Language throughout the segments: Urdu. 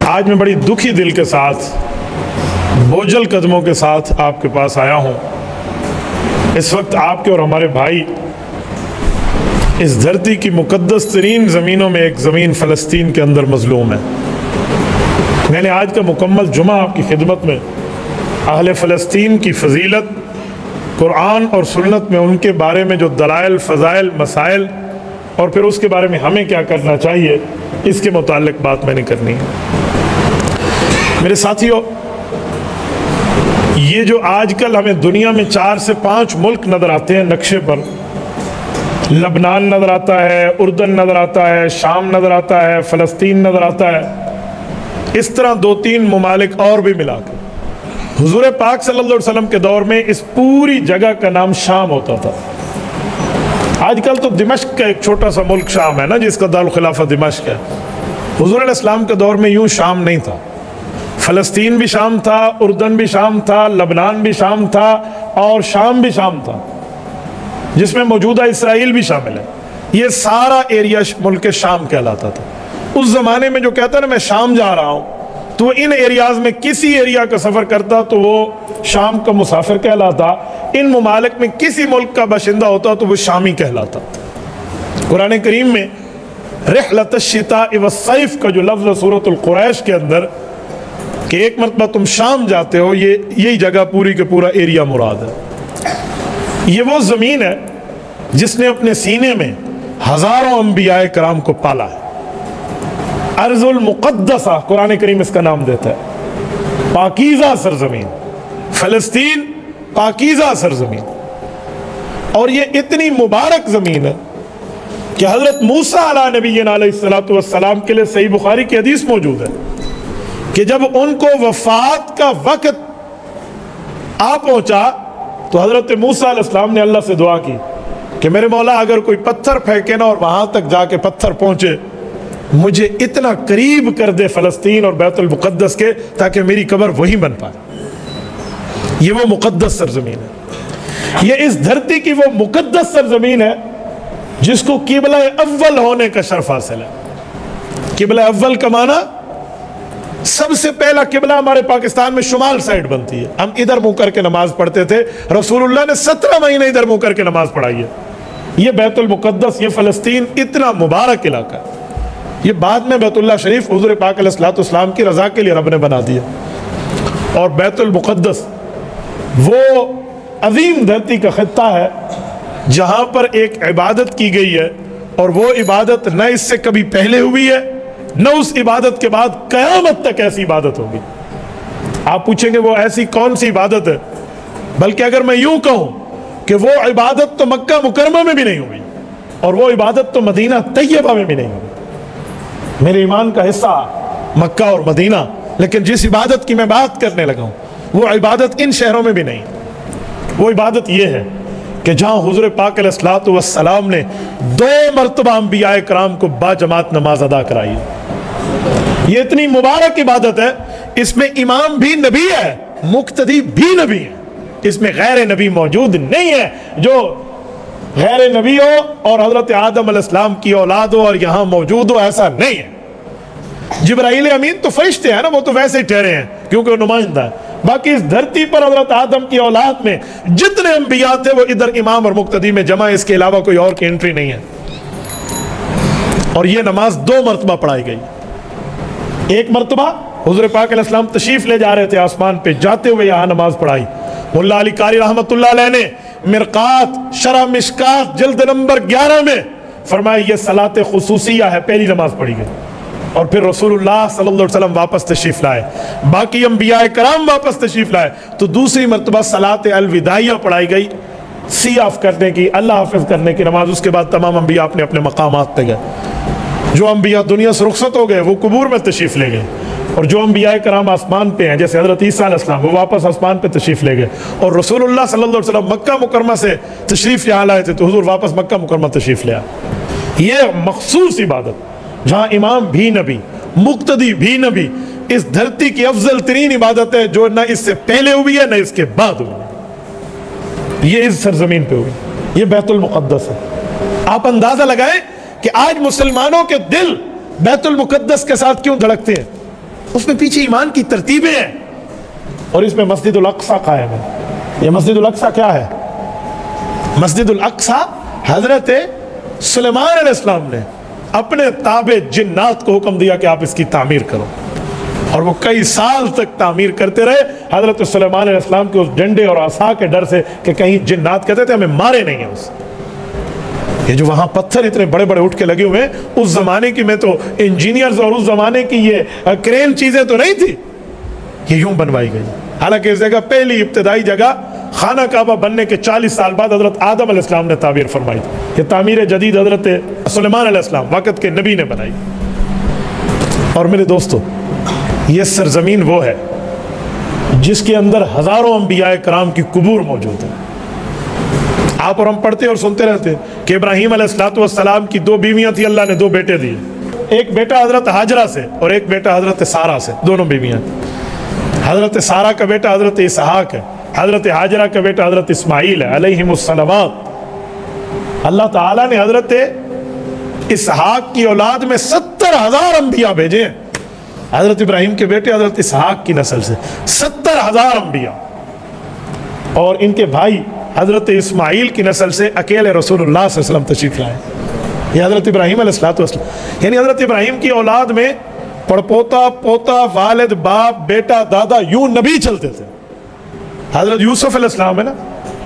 آج میں بڑی دکھی دل کے ساتھ بوجھل قدموں کے ساتھ آپ کے پاس آیا ہوں۔ اس وقت آپ کے اور ہمارے بھائی اس دھرتی کی مقدس ترین زمینوں میں ایک زمین فلسطین کے اندر مظلوم ہے۔ میں نے آج کا مکمل جمعہ آپ کی خدمت میں اہل فلسطین کی فضیلت، قرآن اور سنت میں ان کے بارے میں جو دلائل، فضائل، مسائل اور پھر اس کے بارے میں ہمیں کیا کرنا چاہیے، اس کے متعلق بات میں نے کرنی ہے۔ میرے ساتھیوں، یہ جو آج کل ہمیں دنیا میں 4 سے 5 ملک نظر آتے ہیں نقشے پر، لبنان نظر آتا ہے، اردن نظر آتا ہے، شام نظر آتا ہے، فلسطین نظر آتا ہے، اس طرح 2-3 ممالک اور بھی ملا کے حضور پاک صلی اللہ علیہ وسلم کے دور میں اس پوری جگہ کا نام شام ہوتا تھا۔ آج کل تو دمشق کا ایک چھوٹا سا ملک شام ہے نا، جس کا دارالخلافہ دمشق ہے۔ حضور علیہ السلام کے دور میں یوں شام نہیں تھا، فلسطین بھی شام تھا، اردن بھی شام تھا، لبنان بھی شام تھا اور شام بھی شام تھا، جس میں موجودہ اسرائیل بھی شامل ہے۔ یہ سارا ایریا ملک شام کہلاتا تھا۔ اس زمانے میں جو کہتا نا میں شام جا رہا ہوں، تو وہ ان ایریاز میں کسی ایریا کا سفر کرتا تو وہ شام کا مسافر کہلاتا، ان ممالک میں کسی ملک کا باشندہ ہوتا تو وہ شامی کہلاتا۔ قرآن کریم میں رحلۃ الشتاء والصیف کا جو لفظ ہے سورۃ القریش کے اندر کہ ایک مرتبہ تم شام جاتے ہو، یہی جگہ پوری کے پورا ایریا مراد ہے۔ یہ وہ زمین ہے جس نے اپنے سینے میں ہزاروں انبیاء کرام کو پالا ہے۔ ارض المقدسہ قرآن کریم اس کا نام دیتا ہے، پاکیزہ سرزمین، فلسطین پاکیزہ سرزمین۔ اور یہ اتنی مبارک زمین ہے کہ حضرت موسیٰ علیہ نبینا علیہ السلام کے لیے صحیح بخاری کی حدیث موجود ہے کہ جب ان کو وفات کا وقت آ پہنچا تو حضرت موسیٰ علیہ السلام نے اللہ سے دعا کی کہ میرے مولا اگر کوئی پتھر پھینکے نا اور وہاں تک جا کے پتھر پہنچے، مجھے اتنا قریب کر دے فلسطین اور بیت المقدس کے تاکہ میری قبر وہی بن پائے۔ یہ وہ مقدس سرزمین ہے، یہ اس دھرتی کی وہ مقدس سرزمین ہے جس کو قبلہ اول ہونے کا شرف حاصل ہے۔ قبلہ اول کا معنی سب سے پہلا قبلہ ہمارے پاکستان میں شمال سائیڈ بنتی ہے، ہم ادھر منہ کر کے نماز پڑھتے تھے، رسول اللہ نے 17 مہینے ادھر منہ کر کے نماز پڑھائی ہے۔ یہ بیت المقدس، یہ فلسطین اتنا مبارک علاقہ ہے۔ یہ بعد میں بیت اللہ شریف حضور پاک علیہ السلام کی رضا کے لیے رب نے بنا دیا، اور بیت المقدس وہ عظیم دھرتی کا خطہ ہے جہاں پر ایک عبادت کی گئی ہے، اور وہ عبادت نہ اس سے کبھی پہلے ہوئی ہے نہ اس عبادت کے بعد قیامت تک ایسی عبادت ہوگی۔ آپ پوچھیں گے وہ ایسی کون سی عبادت ہے؟ بلکہ اگر میں یوں کہوں کہ وہ عبادت تو مکہ مکرمہ میں بھی نہیں ہوئی اور وہ عبادت تو مدینہ طیبہ میں بھی نہیں ہوئی۔ میرے ایمان کا حصہ مکہ اور مدینہ، لیکن جس عبادت کی میں بات کرنے لگا ہوں وہ عبادت ان شہروں میں بھی نہیں۔ وہ عبادت یہ ہے کہ جہاں حضور پاک علیہ السلام نے 2 مرتبہ انبیاء کرام کو باجماعت نماز ادا کرائی ہے۔ یہ اتنی مبارک عبادت ہے، اس میں امام بھی نبی ہے، مقتدی بھی نبی ہے، اس میں غیر نبی موجود نہیں ہے جو غیر نبی ہو اور حضرت آدم علیہ السلام کی اولاد ہو اور یہاں موجود ہو، ایسا نہیں ہے۔ جبرائیل امین تو فرشتے ہیں نا، وہ تو ویسے ہی ٹھہرے ہیں کیونکہ وہ نمائندہ ہے۔ باقی اس دھرتی پر حضرت آدم کی اولاد میں جتنے انبیاء تھے وہ ادھر امام اور مقتدی میں جمع، اس کے علاوہ کوئی اور کی انٹری نہیں ہے۔ اور یہ نماز 2 مرتبہ پڑھائی گئی۔ ایک مرتبہ حضور پاک علیہ السلام تشریف لے جا رہے تھے آسمان پہ، جاتے ہوئے یہاں نماز پڑھائی۔ ملا علی قاری رحمت اللہ علیہ نے مرقات شرح مشکات جلد نمبر 11 میں فرمایا یہ صلاۃ خصوصیہ ہے، پہلی نماز پڑھی گئی، اور پھر رسول اللہ صلی اللہ علیہ وسلم واپس تشریف لائے، باقی انبیاء کرام واپس تشریف لائے، تو دوسری مرتبہ صلاۃ الوداعیہ پڑھائی گئی، سی آف کرنے کی، اللہ حافظ کرنے کی نماز۔ اس کے بعد تمام انبیاء اپنے اپنے مقامات پہ گئے۔ جو انبیاء دنیا سے رخصت ہو گئے وہ قبور میں تشریف لے گئے، اور جو انبیاء کرام آسمان پہ ہیں جیسے حضرت عیسیٰ علیہ السلام وہ واپس آسمان پہ تشریف لے گئے، اور رسول اللہ صلی اللہ علیہ وسلم مکہ مکرمہ سے تشریف یہاں لائے تھے تو حضور واپس مکہ مکرمہ تشریف لے آئے۔ یہ مخصوص عبادت جہاں امام بھی نبی، مقتدی بھی نبی، اس دھرتی کی افضل ترین عبادت ہے جو نہ اس سے پہلے ہوئی ہے نہ اس کے بعد ہوئی ہے۔ یہ اس سرزمین پہ ہوئی، یہ بیت المقدس ہے۔ آپ اندازہ لگائیں کہ آج مسلمانوں کے دل بیت المقدس کے ساتھ کیوں دھڑکتے ہیں؟ اس میں پیچھے ایمان کی ترتیبیں ہیں، اور اس میں مسجد الاقصی قائم ہے۔ یہ مسجد الاقصی کیا ہے؟ مسجد الاقصی حضرت سلیمان علیہ السلام نے اپنے تابع جنات کو حکم دیا کہ آپ اس کی تعمیر کرو، اور وہ کئی سال تک تعمیر کرتے رہے حضرت سلیمان علیہ السلام کے اس ڈنڈے اور عصا کے ڈر سے کہ کہیں جنات کہتے تھے ہمیں مارے نہیں ہیں اس۔ یہ جو وہاں پتھر اتنے بڑے بڑے اٹھ کے لگے ہوئے ہیں، اس زمانے کی میں تو انجینئرز اور اس زمانے کی یہ کرین چیزیں تو نہیں تھی، یہ یوں بنوائی گئی۔ حالانکہ اس جگہ پہلی ابتدائی جگہ خانہ کعبہ بننے کے 40 سال بعد حضرت آدم علیہ السلام نے تعمیر فرمائی تھی۔ یہ تعمیر جدید حضرت سلیمان علیہ السلام وقت کے نبی نے بنائی۔ اور میرے دوستو، یہ سرزمین وہ ہے جس کے اندر ہزاروں انبیاء کرام کی قبور موجود ہیں۔ آپ اور ہم پڑھتے اور سنتے رہتے کہ ابراہیم علیہ السلام کی 2 بیویاں تھیں، اللہ نے 2 بیٹے دیے، ایک بیٹا حضرت ہاجرہ سے اور ایک بیٹا حضرت سارہ سے، دونوں بیویاں۔ حضرت سارہ کا بیٹا حضرت اسحاق ہے، حضرت ہاجرہ کا بیٹا حضرت اسماعیل ہے علیہم الصلوات۔ اللہ تعالیٰ نے حضرت اسحاق کی اولاد میں 70,000 انبیاء بھیجے ہیں۔ حضرت ابراہیم کے بیٹے حضرت اسحاق کی نسل سے 70,000 انبیاء، اور ان کے بھائی حضرت اسماعیل کی نسل سے اکیلے رسول اللہ صلی اللہ علیہ وسلم تشریف لائے۔ یہ حضرت ابراہیم علیہ السلام، یعنی حضرت ابراہیم کی اولاد میں پڑپوتا، پوتا، والد، باپ، بیٹا، دادا، یوں نبی چلتے تھے۔ حضرت یوسف علیہ السلام ہے نا،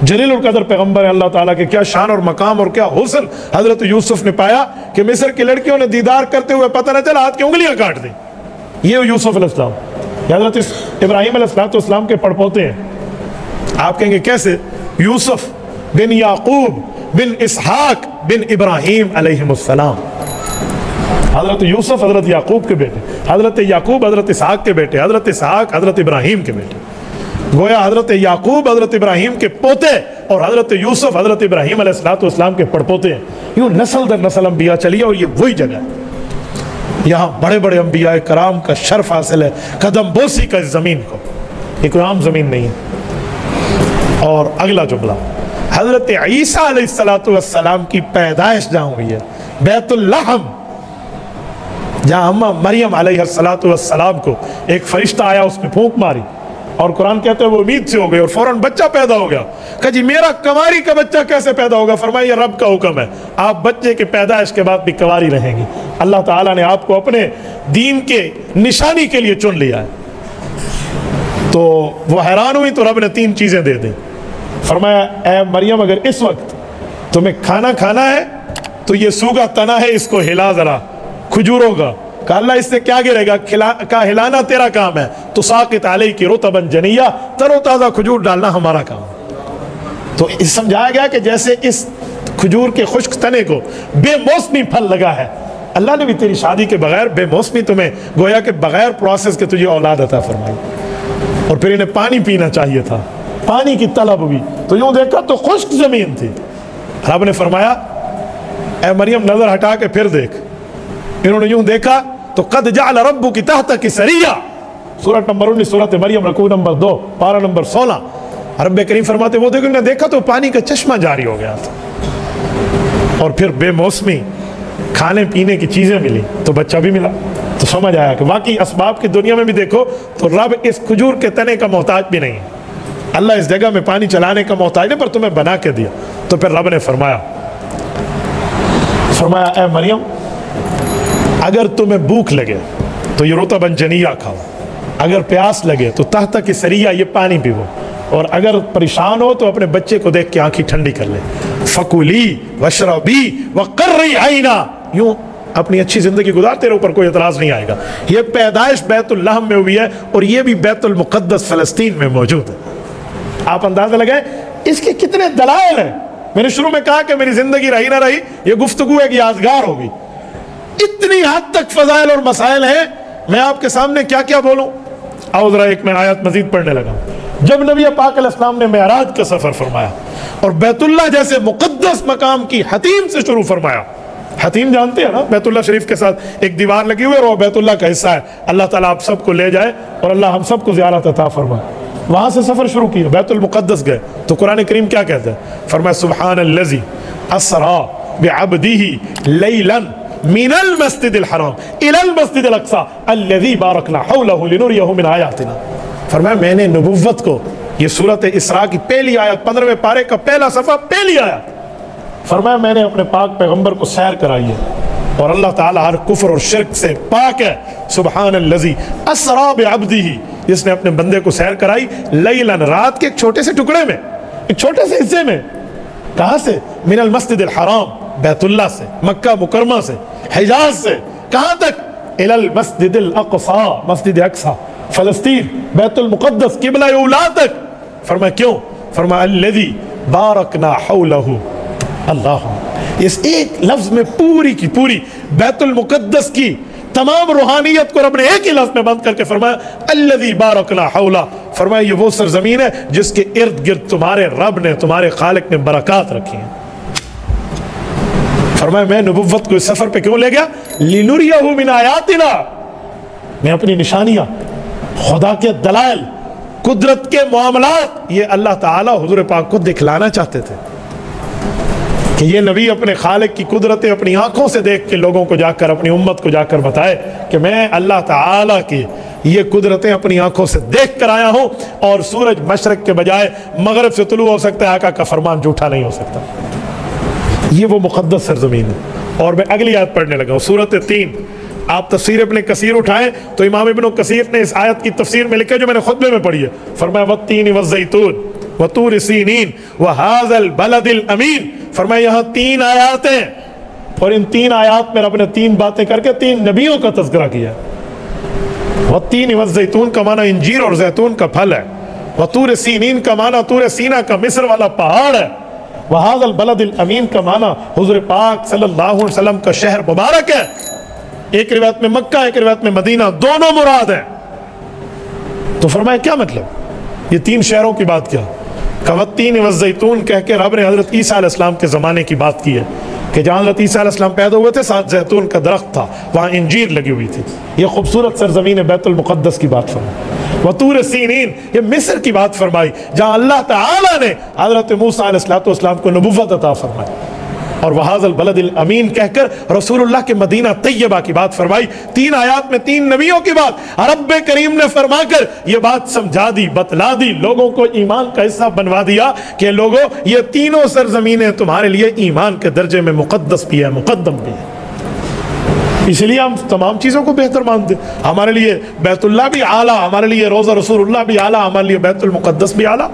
جلیل القدر پیغمبر اللہ تعالیٰ کے، کیا شان اور مقام اور کیا حسن حضرت یوسف نے پایا کہ مصر کی لڑکیوں نے دیدار کرتے ہوئے پتہ نہ چلا ہاتھ کی انگلیاں کاٹ دیں۔ یہ یوسف علیہ السلام، یہ حضرت ابراہیم علیہ السلام کے پڑپوتے ہیں۔ آپ کہیں گے کیسے؟ یوسف بن یعقوب بن اسحاق بن ابراہیم علیہ السلام۔ حضرت یوسف حضرت یعقوب کے بیٹے، حضرت یعقوب حضرت اسحاق کے بیٹے، حضرت اسحاق حضرت ابراہیم کے بیٹے۔ گویا حضرت یعقوب حضرت ابراہیم کے پوتے اور حضرت یوسف حضرت ابراہیم علیہ السلام کے پڑپوتے ہیں۔ یوں نسل در نسل انبیاء چلی ہے، اور یہ وہی جگہ ہے۔ یہاں بڑے بڑے انبیاء کرام کا شرف حاصل ہے، قدم بوسی کا اس زمین کو، یہ کوئی عام زمین نہیں ہے۔ اور اگلا جملہ، حضرت عیسیٰ علیہ السلام کی پیدائش جہاں ہوئی ہے، بیت اللحم، جہاں اماں مریم علیہ السلام کو ایک فرشتہ آیا، اس میں پھونک ماری، اور قرآن کہتے ہیں وہ امید سے ہو گئی اور فوراً بچہ پیدا ہو گیا۔ کہا جی میرا کنواری کا بچہ کیسے پیدا ہوگا؟ فرمایا یہ رب کا حکم ہے، آپ بچے کے پیدائش کے بعد بھی کنواری رہیں گی۔ اللہ تعالیٰ نے آپ کو اپنے دین کے نشانی کے لیے چن لیا ہے۔ تو وہ حیران ہوئی تو رب نے 3 چیزیں دے دیں۔ فرمایا اے مریم اگر اس وقت تمہیں کھانا کھانا ہے تو یہ سوگا تنا ہے، اس کو ہلا ذرا، کھجوروں کا۔ کہا اللہ اس سے کیا گرے گا؟ کہا ہلانا تیرا کام ہے، تو ساقط علیہ رطبا جنیہ، تر و تازہ کھجور ڈالنا ہمارا کام۔ تو سمجھایا گیا کہ جیسے اس کھجور کے خشک تنے کو بے موسمی پھل لگا ہے، اللہ نے بھی تیری شادی کے بغیر بے موسمی تمہیں گویا کہ بغیر پروسیس کے تجھے اولاد عطا فرمائی۔ اور پھر انہیں پانی پینا چاہیے تھا، پانی کی طلب ہوئی تو یوں دیکھا تو خشک زمین تھی۔ رب نے فرمایا اے مریم نظر ہٹا کے پھر دیکھ۔ انہوں نے یوں دیکھا تو قد جعل ربک تحتک سریا، سورۃ نمبر 19 سورۃ مریم رکوع نمبر 2 پارہ نمبر 16۔ رب کریم فرماتے وہ دیکھو انہوں نے دیکھا تو پانی کا چشمہ جاری ہو گیا تھا، اور پھر بے موسمی کھانے پینے کی چیزیں ملی تو بچہ بھی ملا۔ تو سمجھ آیا کہ واقعی اسباب کی دنیا میں بھی دیکھو تو رب اس کھجور کے تنے کا محتاج بھی نہیں ہے، اللہ اس جگہ میں پانی چلانے کا محتاج نہیں، پر تمہیں بنا کے دیا۔ تو پھر رب نے فرمایا اے مریم اگر تمہیں بھوک لگے تو یہ رطبا جنیہ کھاؤ، اگر پیاس لگے تو تحت کی سریہ یہ پانی پیو، اور اگر پریشان ہو تو اپنے بچے کو دیکھ کے آنکھیں ٹھنڈی کر لے۔ فکولی واشربی وقرری عینا، یوں اپنی اچھی زندگی گزار، تیرے اوپر کوئی اعتراض نہیں آئے گا۔ یہ پیدائش بیت اللحم میں ہوئی ہے، اور یہ بھی بیت المقدس فلسطین میں موجود ہے۔ آپ اندازہ لگائیں اس کے کتنے دلائل ہیں۔ میں نے شروع میں کہا کہ میری زندگی رہی نہ رہی، یہ گفتگو ایک یادگار ہوگی۔ اتنی حد تک فضائل اور مسائل ہیں، میں آپ کے سامنے کیا کیا بولوں۔ آؤ ذرا ایک میں آیت مزید پڑھنے لگا۔ جب نبی پاک علیہ السلام نے معراج کا سفر فرمایا اور بیت اللہ جیسے مقدس مقام کی حتیم سے شروع فرمایا، حتیم جانتے ہیں نا، بیت اللہ شریف کے ساتھ ایک دیوار لگی ہوئی ہے اور وہ بیت اللہ کا حصہ ہے۔ اللہ تعالیٰ آپ سب کو لے جائے اور اللہ ہم سب کو زیارت عطا فرمائے۔ وہاں سے سفر شروع کیا، بیت المقدس گئے تو قرآن کریم کیا کہتا ہے؟ فرمایا سبحان الذی اسرا بعبدہ لیلا من المسجد الحرام الى المسجد الاقصى الذی بارکنا حولہ لنریہ من آیاتنا۔ فرمایا میں نے نبوت کو، یہ سورۃ اسراء کی پہلی آیت 15ویں پارے کا پہلا صفحہ پہلی آیت، فرمایا میں نے اپنے پاک پیغمبر کو سیر کرائی ہے اور اللہ تعالیٰ ہر کفر اور شرک سے پاک ہے۔ سبحان الذی اسرا بعبدہ، جس نے اپنے بندے کو سیر کرائی لیلا، رات کے ایک چھوٹے سے ٹکڑے میں، ایک چھوٹے سے حصے میں، کہاں سے؟ من المسجد الحرام، بیت اللہ سے، مکہ مکرمہ سے، حجاز سے، کہاں تک؟ الی المسجد الاقصی، مسجد اقصی، فلسطین، بیت المقدس، قبلہ اولا تک۔ فرمایا کیوں؟ فرمایا الذی بارکنا حولہ، اللہ، اس ایک لفظ میں پوری کی پوری بیت المقدس کی تمام روحانیت کو رب نے ایک ہی لفظ میں بند کر کے فرمایا الذی بارکنا حولہ۔ فرمایا یہ وہ سرزمین ہے جس کے ارد گرد تمہارے رب نے، تمہارے خالق نے برکات رکھی ہیں۔ فرمایا میں نبوت کو اس سفر پہ کیوں لے گیا؟ لنریہ من آیاتنا، میں اپنی نشانیاں، خدا کے دلائل، قدرت کے معاملات، یہ اللہ تعالیٰ حضور پاک کو دکھلانا چاہتے تھے کہ یہ نبی اپنے خالق کی قدرتیں اپنی آنکھوں سے دیکھ کے لوگوں کو جا کر، اپنی امت کو جا کر بتائے کہ میں اللہ تعالیٰ کی یہ قدرتیں اپنی آنکھوں سے دیکھ کر آیا ہوں، اور سورج مشرق کے بجائے مغرب سے طلوع ہو سکتا ہے، آقا کا فرمان جھوٹا نہیں ہو سکتا۔ یہ وہ مقدس سرزمین ہے۔ اور میں اگلی آیت پڑھنے لگا ہوں، سورۃ 3۔ آپ تفسیر ابن کثیر اٹھائیں تو امام ابن کثیر نے اس آیت کی تفسیر میں لکھا جو میں نے خطبے میں پڑھی ہے، فرمایا والتین والزیتون وطور سینین وہذا البلد الامین۔ فرمایا یہاں 3 آیات ہیں، اور ان 3 آیات میں رب نے 3 باتیں کر کے 3 نبیوں کا تذکرہ کیا۔ والتین والزیتون کا معنی انجیر اور زیتون کا پھل ہے، وطور سینین کا معنی طور سینا کا مصر والا پہاڑ ہے، وہذا البلد الامین کا معنی حضور پاک صلی اللہ علیہ وسلم کا شہر مبارک ہے۔ ایک روایت میں مکہ، ایک روایت میں مدینہ، دونوں مراد ہیں۔ تو فرمایا کیا مطلب؟ یہ 3 شہروں کی بات کیا؟ والتین والزیتون کہہ کے رب نے حضرت عیسیٰ علیہ السلام کے زمانے کی بات کی ہے کہ جہاں حضرت عیسیٰ علیہ السلام پیدا ہوئے تھے ساتھ زیتون کا درخت تھا، وہاں انجیر لگی ہوئی تھی۔ یہ خوبصورت سرزمین بیت المقدس کی بات فرمائی۔ وطور سینین، یہ مصر کی بات فرمائی جہاں اللہ تعالیٰ نے حضرت موسیٰ علیہ السلام کو نبوت عطا فرمائی۔ اور وہذا البلد الامین کہہ کر رسول اللہ کے مدینہ طیبہ کی بات فرمائی۔ 3 آیات میں 3 نبیوں کی بات رب کریم نے فرما کر یہ بات سمجھا دی، بتلا دی، لوگوں کو ایمان کا حصہ بنوا دیا کہ لوگوں یہ تینوں سرزمینیں تمہارے لیے ایمان کے درجے میں مقدس بھی ہے، مقدم بھی ہے۔ اس لیے ہم تمام چیزوں کو بہتر مانتے، ہمارے لیے بیت اللہ بھی اعلیٰ، ہمارے لیے روضہ رسول اللہ بھی اعلیٰ، ہمارے لیے بیت المقدس بھی اعلیٰ۔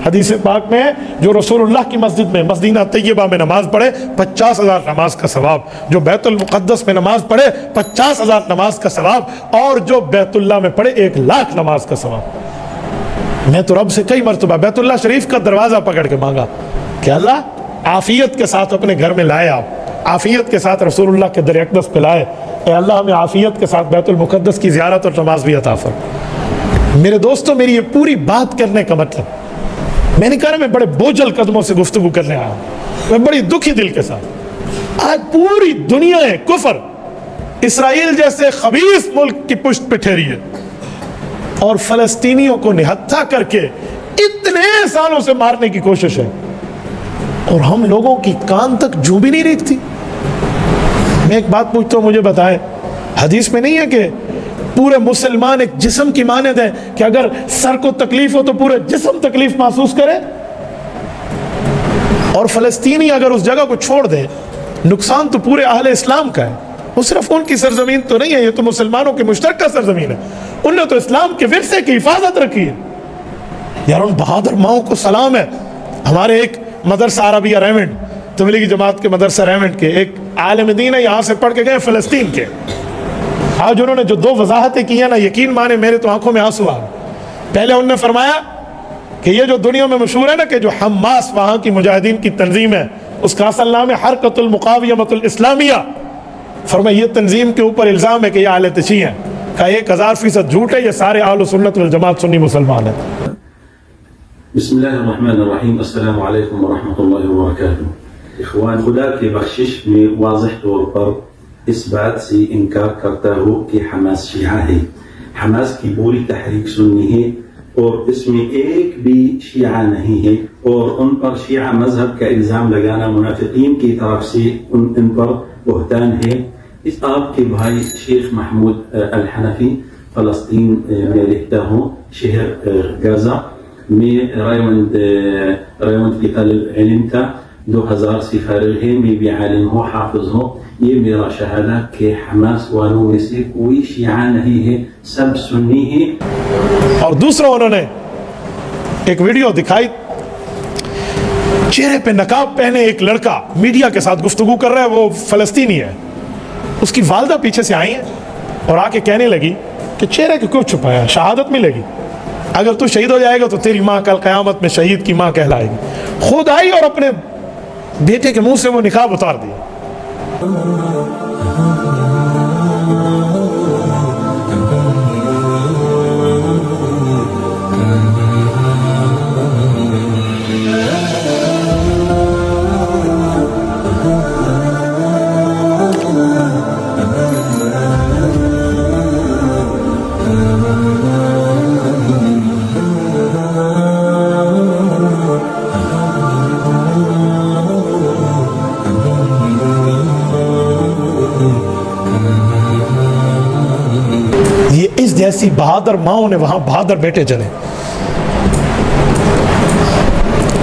حدیث پاک میں جو رسول اللہ کی مسجد میں مدینہ طیبہ میں نماز پڑھے 50,000 نماز کا ثواب، جو بیت المقدس میں نماز پڑھے 50,000 نماز کا ثواب، اور جو بیت اللہ میں پڑھے 1,00,000 نماز کا ثواب۔ میں تو رب سے کئی مرتبہ بیت اللہ شریف کا دروازہ پکڑ کے مانگا کہ اللہ عافیت کے ساتھ اپنے گھر میں لائے، آپ عافیت کے ساتھ رسول اللہ کے در اقدس پہ لائے، اے اللہ ہمیں عافیت کے ساتھ بیت المقدس کی زیارت اور نماز بھی عطا فرما۔ میرے دوستوں، میری یہ پوری بات کرنے کا مطلب، میں نے کہا میں بڑے بوجھل قدموں سے گفتگو کرنے آیا ہوں، میں بڑی دکھی دل کے ساتھ۔ آج پوری دنیا ہے کفر اسرائیل جیسے خبیث ملک کی پشت پہ ٹھہری ہے، اور فلسطینیوں کو نہتھا کر کے اتنے سالوں سے مارنے کی کوشش ہے، اور ہم لوگوں کی کان تک جو بھی نہیں ریکھتی۔ میں ایک بات پوچھتا ہوں، مجھے بتائے، حدیث میں نہیں ہے کہ پورے مسلمان ایک جسم کی مانند ہے کہ اگر سر کو تکلیف ہو تو پورے جسم تکلیف محسوس کرے؟ اور فلسطینی اگر اس جگہ کو چھوڑ دے، نقصان تو پورے اہل اسلام کا ہے۔ وہ صرف ان کی سرزمین تو نہیں ہے، یہ تو مسلمانوں کی مشترکہ سرزمین ہے، انہوں نے تو اسلام کے ورثے کی حفاظت رکھی ہے۔ یار ان بہادر ماؤں کو سلام ہے۔ ہمارے ایک مدرسہ عربیہ ریمنڈ، تبلیغی جماعت کے مدرسہ ریمنڈ کے ایک عالم دین ہے، یہاں سے پڑھ کے گئے فلسطین کے۔ آج انہوں نے جو 2 وضاحتیں کی ہیں نا، یقین مانے میرے تو آنکھوں میں آنسو آ گئے۔ پہلے انہوں نے فرمایا کہ یہ جو دنیا میں مشہور ہے نا کہ جو حماس وہاں کی مجاہدین کی تنظیم ہے، اس کا اصل نام ہے حرکت المقاومۃ الاسلامیہ۔ فرمایا یہ تنظیم کے اوپر الزام ہے کہ یہ اہل تشیع ہیں، کہا 1000% جھوٹ ہے، یہ سارے اہل سنت والجماعت سنی مسلمان ہیں۔ بسم اللہ الرحمن الرحیم، السلام علیکم ورحمۃ اللہ وبرکاتہ۔ اخوان، خدا کی بخشش میں واضح طور پر اس بات سے انکار کرتا ہوں کہ حماس شیعہ ہے۔ حماس کی پوری تحریک سنی ہے، اور اس میں ایک بھی شیعہ نہیں ہے، اور ان پر شیعہ مذہب کا الزام لگانا منافقین کی طرف سے ان پر بہتان ہے۔ اس آپ کے بھائی شیخ محمود الحنفی فلسطین میں رہتا ہوں، شہر غزہ میں ریوند کی طالب علم تھا، 2000 سے فارغ ہے، میں بھی عالم ہوں، حافظ ہوں۔ یہ میرا شہادہ کہ حماس والوں میں سے کوئی شیعہ نہیں ہے، سب سنی ہے۔ اور دوسرا انہوں نے ایک ویڈیو دکھائی، چہرے پہ نقاب پہنے ایک لڑکا میڈیا کے ساتھ گفتگو کر رہا ہے، وہ فلسطینی ہے، اس کی والدہ پیچھے سے آئی ہیں اور آ کے کہنے لگی کہ چہرے کو کیوں چھپایا، شہادت ملے گی، اگر تو شہید ہو جائے گا تو تیری ماں کل قیامت میں شہید کی ماں کہلائے گی۔ خود آئی اور اپنے بیٹے کے منہ سے وہ نقاب اتار دیا۔ جیسی بہادر ماؤں نے وہاں بہادر بیٹے جنے۔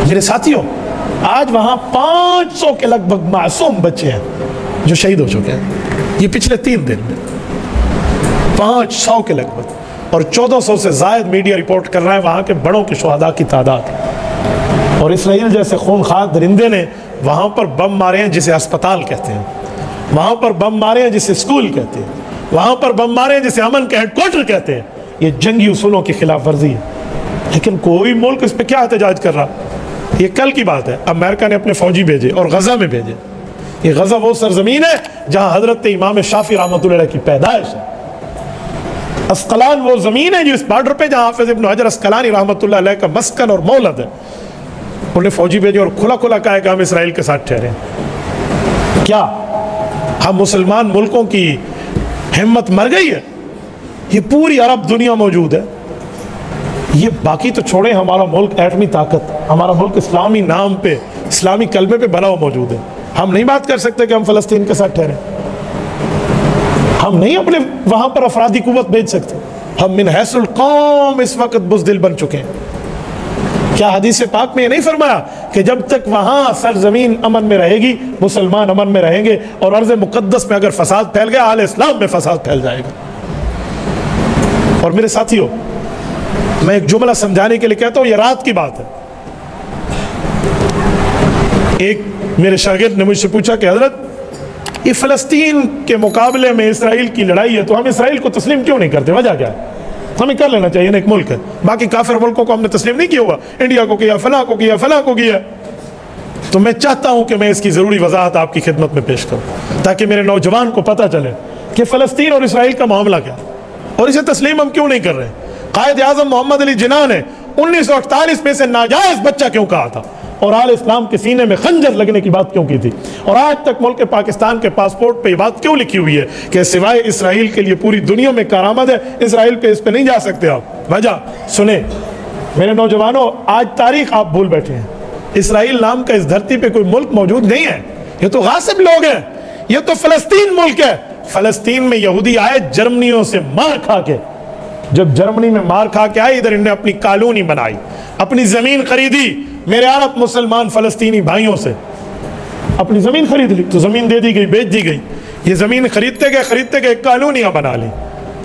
میرے ساتھیوں، آج وہاں 500 کے لگ بھگ معصوم بچے ہیں جو شہید ہو چکے ہیں، یہ پچھلے 3 دن میں 500 کے لگ بھگ، اور 1400 سے زائد میڈیا رپورٹ کر رہا ہے وہاں کے بڑوں کے شہداء کی تعداد۔ اور اسرائیل جیسے خونخوار درندے نے وہاں پر بم مارے ہیں جسے اسپتال کہتے ہیں، وہاں پر بم مارے ہیں جسے اسکول کہتے ہیں، وہاں پر بم مارے ہیں جسے امن کا ہیڈ کوارٹر کہتے ہیں۔ یہ جنگی اصولوں کی خلاف ورزی ہے، لیکن کوئی ملک اس پہ کیا احتجاج کر رہا؟ یہ کل کی بات ہے، امریکہ نے اپنے فوجی بھیجے اور غزہ میں بھیجے۔ یہ غزہ وہ سرزمین ہے جہاں حضرت امام شافعی رحمۃ اللہ علیہ کی پیدائش ہے۔ اسقلان وہ زمین ہے جو اس بارڈر پہ جہاں حافظ ابن حجر اسقلانی رحمۃ اللہ علیہ کا مسکن اور مولد ہے۔ انہوں نے فوجی بھیجے اور کھلا کھلا کہا کہ ہم اسرائیل کے ساتھ ٹھہرے۔ کیا ہم مسلمان ملکوں کی ہمت مر گئی ہے؟ یہ پوری عرب دنیا موجود ہے، یہ باقی تو چھوڑیں، ہمارا ملک ایٹمی طاقت، ہمارا ملک اسلامی نام پہ، اسلامی کلمے پہ بنا ہوا موجود ہے۔ ہم نہیں بات کر سکتے کہ ہم فلسطین کے ساتھ ٹھہریں، ہم نہیں اپنے وہاں پر افرادی قوت بھیج سکتے۔ ہم من حیث القوم اس وقت بزدل بن چکے ہیں۔ کیا حدیث پاک میں یہ نہیں فرمایا کہ جب تک وہاں سرزمین امن میں رہے گی، مسلمان امن میں رہیں گے، اور ارض مقدس میں اگر فساد پھیل گیا، اہل اسلام میں فساد پھیل جائے گا۔ اور میرے ساتھیوں، میں ایک جملہ سمجھانے کے لیے کہتا ہوں، یہ رات کی بات ہے۔ ایک میرے شاگرد نے مجھ سے پوچھا کہ حضرت یہ فلسطین کے مقابلے میں اسرائیل کی لڑائی ہے تو ہم اسرائیل کو تسلیم کیوں نہیں کرتے، وجہ کیا ہے؟ ہمیں کر لینا چاہیے، ایک ملک ہے، باقی کافر ملکوں کو ہم نے تسلیم نہیں کیا ہوا، انڈیا کو کیا، فلاں کو کیا، فلاں کو کیا۔ تو میں چاہتا ہوں کہ میں اس کی ضروری وضاحت آپ کی خدمت میں پیش کروں تاکہ میرے نوجوان کو پتہ چلے کہ فلسطین اور اسرائیل کا معاملہ کیا اور اسے تسلیم ہم کیوں نہیں کر رہے۔ قائد اعظم محمد علی جناح نے 1948 میں سے ناجائز بچہ کیوں کہا تھا اور آل اسلام کے سینے میں خنجر لگنے کی بات کیوں کی تھی، اور آج تک ملک پاکستان کے پاسپورٹ پہ یہ بات کیوں لکھی ہوئی ہے کہ سوائے اسرائیل کے لیے پوری دنیا میں کارآمد ہے، اسرائیل پہ اس پہ نہیں جا سکتے آپ۔ وجہ سنیں میرے نوجوانوں، آج تاریخ آپ بھول بیٹھے ہیں، اسرائیل نام کا اس دھرتی پہ کوئی ملک موجود نہیں ہے، یہ تو غاصب لوگ ہیں، یہ تو فلسطین ملک ہے۔ فلسطین میں یہودی آئے جرمنیوں سے مار کھا کے، جب جرمنی میں مار کھا کے آئے ادھر انہیں اپنی کالونی بنائی، اپنی زمین خریدی، میرے عرب مسلمان فلسطینی بھائیوں سے اپنی زمین خرید لی، تو زمین دے دی گئی، بیچ دی گئی، یہ زمین خریدتے گئے کالونیاں بنا لی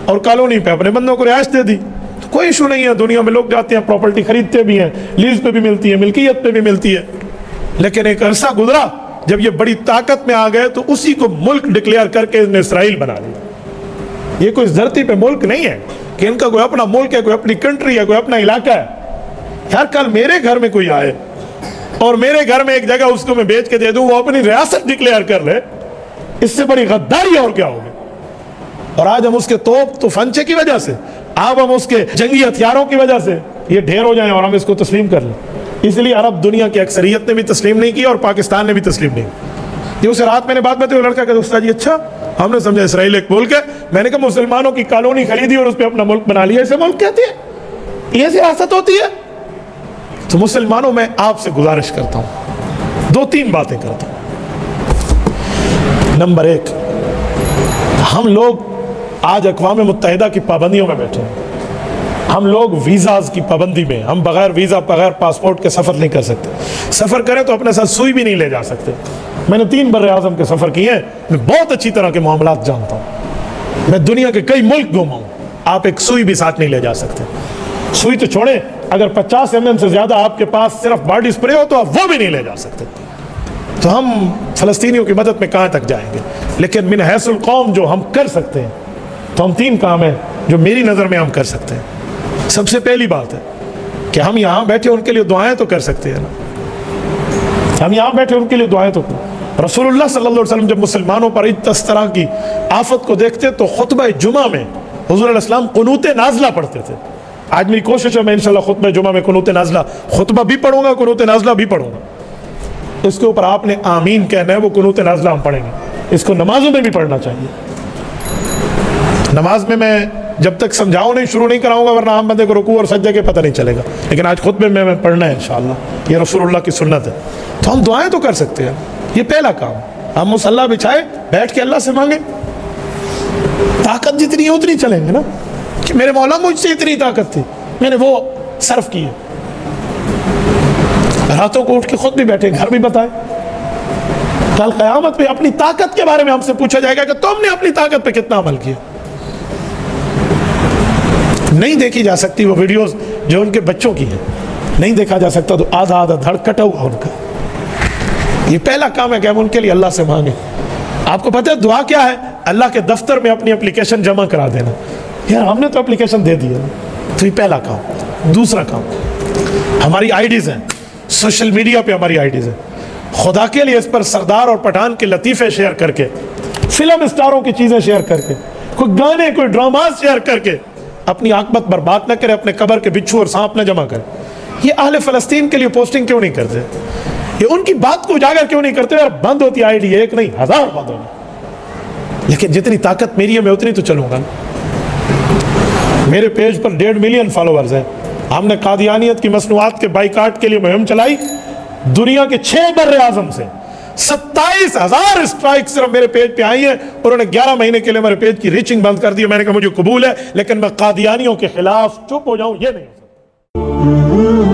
اور کالونی پہ اپنے بندوں کو رہائش دے دی۔ تو کوئی ایشو نہیں ہے، دنیا میں لوگ جاتے ہیں پراپرٹی خریدتے بھی ہیں، لیز پہ بھی ملتی ہے، ملکیت پہ بھی ملتی ہے، لیکن ایک عرصہ گزرا جب یہ بڑی طاقت میں آ گئے تو اسی کو ملک ڈکلیئر کر کے انہیں اسرائیل بنا لیا۔ یہ کوئی اس دھرتی پہ ملک نہیں ہے کہ ان کا کوئی اپنا ملک ہے، کوئی اپنی کنٹری ہے، کوئی اپنا علاقہ ہے۔ یار کل میرے گھر میں کوئی آئے اور میرے گھر میں ایک جگہ اس کو میں بیچ کے دے دوں، وہ اپنی ریاست ڈکلیئر کر لے، اس سے بڑی غداری اور کیا ہوگی؟ اور آج ہم اس کے توپ تفنچے کی وجہ سے، اب ہم اس کے جنگی ہتھیاروں کی وجہ سے یہ ڈھیر ہو جائیں اور ہم اس کو تسلیم کر لیں۔ اس لیے عرب دنیا کی اکثریت نے بھی تسلیم نہیں کیا اور پاکستان نے بھی تسلیم نہیں کیا۔ یہ اسے رات میں نے بات بتائی، وہ لڑکا کہ استاد جی اچھا ہم نے سمجھا اسرائیل ایک ملک ہے، میں نے کہا مسلمانوں کی کالونی خریدی اور اس پہ اپنا ملک بنا لیا، اسے ملک کہتے ہیں؟ یہ سیاست ہوتی ہے؟ تو مسلمانوں میں آپ سے گزارش کرتا ہوں، 2-3 باتیں کرتا ہوں۔ نمبر 1، ہم لوگ آج اقوام متحدہ کی پابندیوں میں بیٹھے ہیں، ہم لوگ ویزاز کی پابندی میں، ہم بغیر ویزا بغیر پاسپورٹ کے سفر نہیں کر سکتے، سفر کریں تو اپنے ساتھ سوئی بھی نہیں لے جا سکتے۔ میں نے 3 بر اعظم کے سفر کیے ہیں، میں بہت اچھی طرح کے معاملات جانتا ہوں، میں دنیا کے کئی ملک گھوما ہوں، آپ ایک سوئی بھی ساتھ نہیں لے جا سکتے۔ سوئی تو چھوڑیں، اگر 50 mm سے زیادہ آپ کے پاس صرف باڈی سپرے ہو تو آپ وہ بھی نہیں لے جا سکتے۔ تو ہم فلسطینیوں کی مدد میں کہاں تک جائیں گے؟ لیکن من حیث القوم جو ہم کر سکتے ہیں، تو ہم 3 کام ہیں جو میری نظر میں ہم کر سکتے ہیں۔ سب سے پہلی بات ہے کہ ہم یہاں بیٹھے ان کے لیے دعائیں تو کر سکتے ہیں نا، ہم یہاں بیٹھے ان کے لیے دعائیں تو رسول اللہ صلی اللہ علیہ وسلم جب مسلمانوں پر اس طرح کی آفت کو دیکھتے تو خطبہ جمعہ میں حضور علیہ السلام قنوت نازلہ پڑھتے تھے۔ آج میری کوشش ہے میں انشاءاللہ خطبہ جمعہ میں قنوت نازلہ خطبہ بھی پڑھوں گا، قنوت نازلہ بھی پڑھوں گا۔ اس کے اوپر آپ نے آمین کہنا ہے، وہ قنوت نازلہ ہم پڑھیں گے۔ اس کو نمازوں میں بھی پڑھنا چاہیے۔ نماز میں جب تک سمجھاؤں نہیں شروع نہیں کراؤں گا، ورنہ عام بندے کو رکوع اور سجدے کے پتہ نہیں چلے گا، لیکن آج خطبے میں پڑھنا ہے انشاءاللہ، یہ رسول اللہ کی سنت ہے۔ تو ہم دعائیں تو کر سکتے ہیں، یہ پہلا کام۔ ہم مصلی بچھائے بیٹھ کے اللہ سے مانگیں، طاقت جتنی ہے اتنی چلیں گے نا، کہ میرے مولا مجھ سے اتنی طاقت تھی، میں نے وہ صرف کی ہے۔ راتوں کو اٹھ کے خود بھی بیٹھے، گھر بھی بتائے، کل قیامت پہ اپنی طاقت کے بارے میں ہم سے پوچھا جائے گا کہ تم نے اپنی طاقت پہ کتنا عمل کیا۔ نہیں دیکھی جا سکتی وہ ویڈیوز جو ان کے بچوں کی ہیں، نہیں دیکھا جا سکتا، تو آدھا دھڑ کٹا ہوا ان کا۔ یہ پہلا کام ہے کہ ہم ان کے لیے اللہ سے مانگیں۔ آپ کو پتہ ہے دعا کیا ہے؟ اللہ کے دفتر میں اپنی اپلیکیشن جمع کرا دینا۔ یار ہم نے تو اپلیکیشن دے دی ہے، تو یہ پہلا کام۔ دوسرا کام، ہماری آئی ڈیز ہیں، سوشل میڈیا پہ ہماری آئی ڈیز ہیں، خدا کے لیے اس پر سردار اور پٹھان کے لطیفے شیئر کر کے، فلم اسٹاروں کی چیزیں شیئر کر کے، کوئی گانے کوئی ڈراماز شیئر کر کے اپنی عاقبت برباد نہ کرے، اپنے قبر کے بچھو اور سانپ نہ جمع کرے۔ یہ اہل فلسطین کے لیے پوسٹنگ کیوں نہیں کرتے؟ یہ ان کی بات کو اجاگر کیوں نہیں کرتے؟ یار بند ہوتی آئی ڈی، 1 نہیں 1000 بند ہوگی، لیکن جتنی طاقت میری ہے میں اتنی تو چلوں گا۔ میرے پیج پر 1.5 ملین فالوورز ہیں۔ ہم نے قادیانیت کی مصنوعات کے بائیکاٹ کے لیے مہم چلائی، دنیا کے 6 بر اعظم سے 27,000 اسٹرائک صرف میرے پیج پہ آئی ہیں، انہوں نے 11 مہینے کے لیے میرے پیج کی ریچنگ بند کر دی۔ میں نے کہا مجھے قبول ہے، لیکن میں قادیانیوں کے خلاف چپ ہو جاؤں یہ نہیں ہو سکتا۔